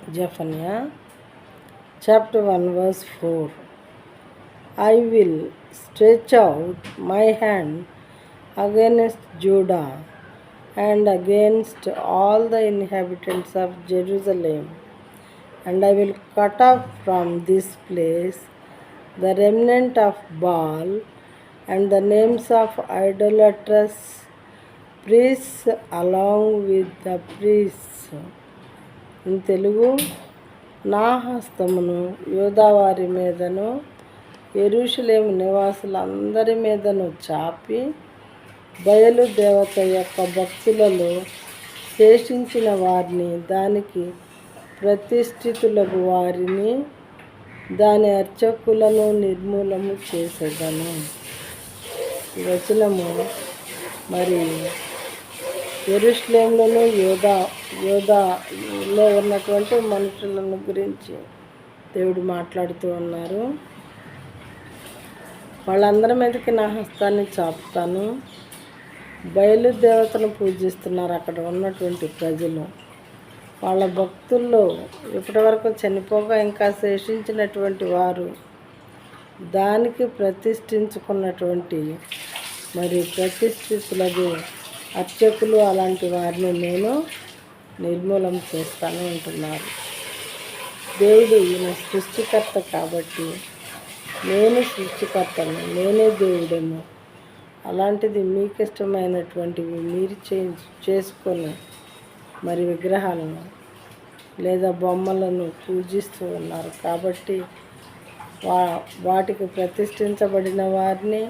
Zephaniah chapter 1 verse 4. I will stretch out my hand against Judah and against all the inhabitants of Jerusalem, and I will cut off from this place the remnant of Baal and the names of idolatrous priests along with the priests. In Telugu, నా హస్తమును యూదావారి మీదను యెరూషలేము నివాసులందరి మీదను చాపి బయలు దేవత యొక్క భక్తులలో శేషించిన వారిని, దానికి ప్రతిష్ఠితులకు వారిని, దాని అర్చకులను నిర్మూలము చేసేదను. ఈ వచనము మరి యెరూషలేములోను యోధాలో ఉన్నటువంటి మనుషులను గురించి దేవుడు మాట్లాడుతూ ఉన్నారు. వాళ్ళందరి మీదకి నా హస్తాన్ని చాపుతాను. బయలు దేవతను పూజిస్తున్నారు అక్కడ ఉన్నటువంటి ప్రజలు. వాళ్ళ భక్తుల్లో ఇప్పటివరకు చనిపోగా ఇంకా శేషించినటువంటి వారు, దానికి ప్రతిష్ఠించుకున్నటువంటి మరి ప్రతిష్ఠితులకు అర్చకులు, అలాంటి వారిని నేను నిర్మూలన చేస్తాను అంటున్నారు. దేవుడు ఈయన సృష్టికర్త కాబట్టి, నేను సృష్టికర్తను, నేనే దేవుడను. అలాంటిది మీకు ఇష్టమైనటువంటివి మీరు చేసుకొని మరి విగ్రహాలను లేదా బొమ్మలను పూజిస్తూ ఉన్నారు కాబట్టి వాటికి ప్రతిష్ఠించబడిన వారిని,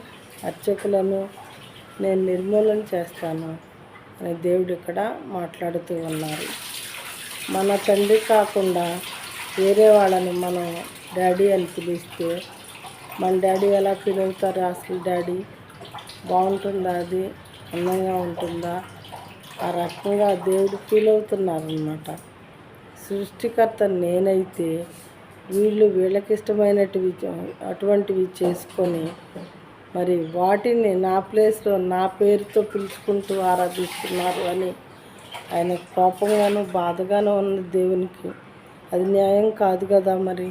అర్చకులను నేను నిర్మూలన చేస్తాను అని దేవుడు ఇక్కడ మాట్లాడుతూ ఉన్నారు. మన తండ్రి కాకుండా వేరే వాళ్ళని మనం డాడీ అని పిలిస్తే మన డాడీ ఎలా ఫీల్ అవుతారు? అసలు డాడీ బాగుంటుందా? అది అందంగా ఉంటుందా? ఆ రకంగా దేవుడు ఫీల్ అవుతున్నారనమాట. సృష్టికర్త నేనైతే వీళ్ళు వీళ్ళకి ఇష్టమైనటివి అటువంటివి చేసుకొని మరి వాటిని నా ప్లేస్లో నా పేరుతో పిలుచుకుంటూ ఆరాధిస్తున్నారు అని ఆయన కోపంగాను బాధగాను ఉన్న దేవునికి అది న్యాయం కాదు కదా. మరి